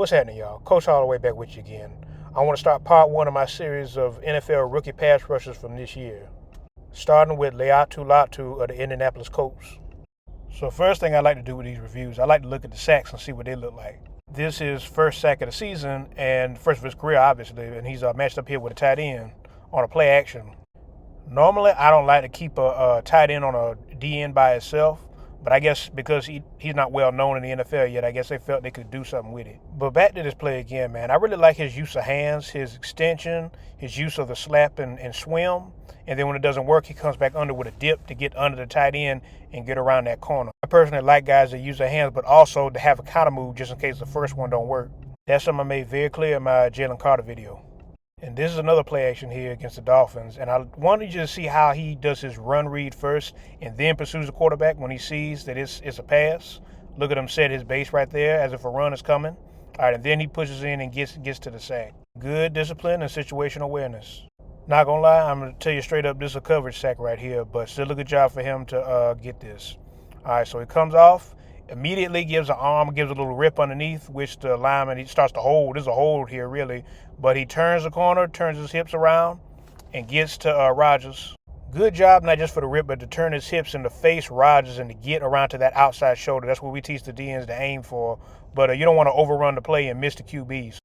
What's happening, y'all? Coach Holloway back with you again. I want to start part one of my series of NFL rookie pass rushers from this year, starting with Laiatu Latu of the Indianapolis Colts. So first thing I like to do with these reviews, I like to look at the sacks and see what they look like. This is first sack of the season and first of his career, obviously, and he's matched up here with a tight end on a play action. Normally, I don't like to keep a tight end on a DN by itself, but I guess because he's not well known in the NFL yet, I guess they felt they could do something with it. But back to this play again, man. I really like his use of hands, his extension, his use of the slap and swim. And then when it doesn't work, he comes back under with a dip to get under the tight end and get around that corner. I personally like guys that use their hands, but also to have a counter move just in case the first one don't work. That's something I made very clear in my Jalen Carter video. And this is another play action here against the Dolphins. And I wanted you to see how he does his run read first and then pursues the quarterback when he sees that it's a pass. Look at him set his base right there as if a run is coming. All right, and then he pushes in and gets to the sack. Good discipline and situational awareness. Not going to lie, I'm going to tell you straight up, this is a coverage sack right here, but still a good job for him to get this. All right, so he comes off, immediately gives an arm, gives a little rip underneath, which the lineman, he starts to hold. There's a hold here, really. But he turns the corner, turns his hips around, and gets to Rodgers. Good job, not just for the rip, but to turn his hips and to face Rodgers and to get around to that outside shoulder. That's what we teach the DNs to aim for. But you don't want to overrun the play and miss the QBs.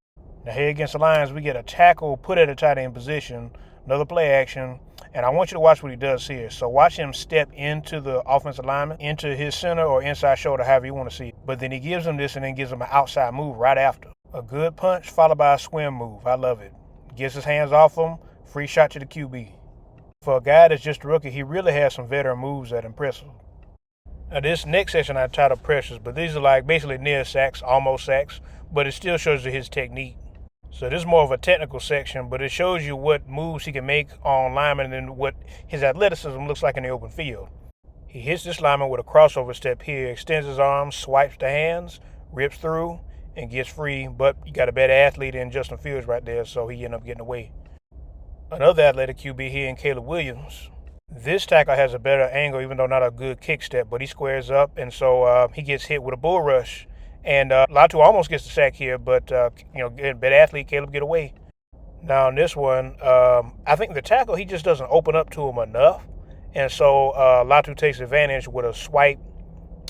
Now here against the Lions, we get a tackle put at a tight end position, another play action, and I want you to watch what he does here. So watch him step into the offensive lineman, into his center or inside shoulder, however you want to see it. But then he gives him this and then gives him an outside move right after. A good punch followed by a swim move. I love it. Gets his hands off him, free shot to the QB. For a guy that's just a rookie, he really has some veteran moves that impress him. Now this next section I titled pressures, but these are like basically near sacks, almost sacks, but it still shows you his technique. So this is more of a technical section, but it shows you what moves he can make on linemen and what his athleticism looks like in the open field. He hits this lineman with a crossover step here, extends his arms, swipes the hands, rips through, and gets free. But you got a better athlete in Justin Fields right there, so he ended up getting away. Another athletic QB here in Caleb Williams. This tackle has a better angle, even though not a good kick step, but he squares up, and so he gets hit with a bull rush. And Latu almost gets the sack here, but, better athlete, Caleb get away. Now, on this one, I think the tackle, he just doesn't open up to him enough. And so Latu takes advantage with a swipe,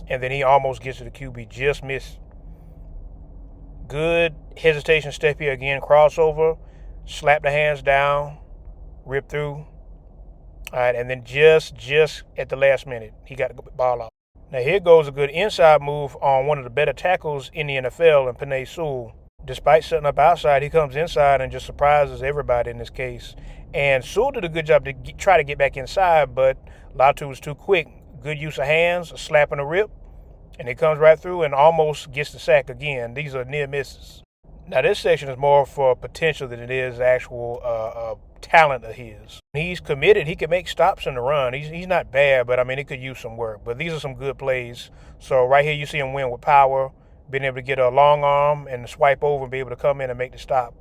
and then he almost gets to the QB, just missed. Good hesitation step here again, crossover, slap the hands down, rip through. All right, and then just at the last minute, he got the ball off. Now here goes a good inside move on one of the better tackles in the NFL, in Penei Sewell. Despite setting up outside, he comes inside and just surprises everybody in this case. And Sewell did a good job to try to get back inside, but Latu was too quick. Good use of hands, a slap and a rip, and he comes right through and almost gets the sack again. These are near misses. Now this section is more for potential than it is actual talent of his. He's committed. He can make stops in the run. He's not bad, but I mean, he could use some work. But these are some good plays. So right here you see him win with power, being able to get a long arm and swipe over and be able to come in and make the stop.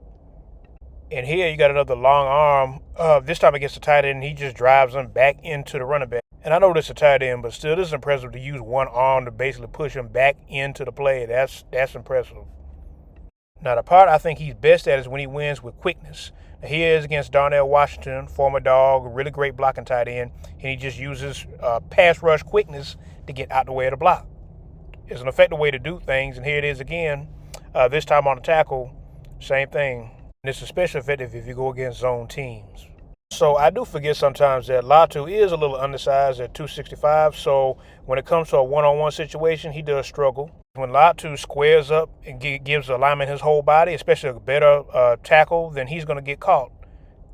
And here you got another long arm, this time against the tight end. He just drives him back into the running back. And I know this is a tight end, but still this is impressive to use one arm to basically push him back into the play. That's impressive. Now, the part I think he's best at is when he wins with quickness. Now, he is against Darnell Washington, former Dog, really great blocking tight end, and he just uses pass rush quickness to get out the way of the block. It's an effective way to do things, and here it is again, this time on the tackle, same thing. And it's especially effective if you go against zone teams. So I do forget sometimes that Latu is a little undersized at 265, so when it comes to a one-on-one situation, he does struggle. When Latu squares up and gives the lineman his whole body, especially a better tackle, then he's going to get caught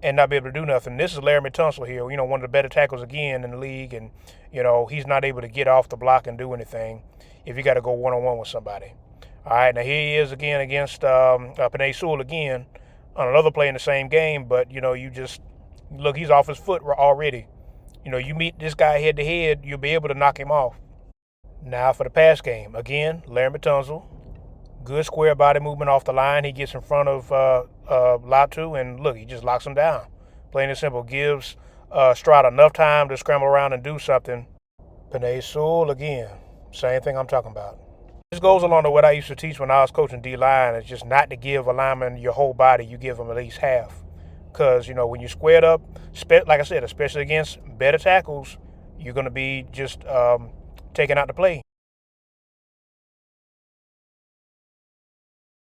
and not be able to do nothing. This is Larry Tunsil here, one of the better tackles again in the league, and, he's not able to get off the block and do anything if you got to go one-on-one with somebody. All right, now here he is again against Penei Sewell again on another play in the same game, but, you just look, he's off his foot already. You meet this guy head-to-head, you'll be able to knock him off. Now for the pass game. Again, Larry Tunsil. Good square body movement off the line. He gets in front of Latu, and look, he just locks him down. Plain and simple. Gives Stroud enough time to scramble around and do something. Penei Sewell, again, same thing I'm talking about. This goes along to what I used to teach when I was coaching D-line. It's just not to give a lineman your whole body. You give them at least half. Because, when you're squared up, like I said, especially against better tackles, you're going to be just taken out to play.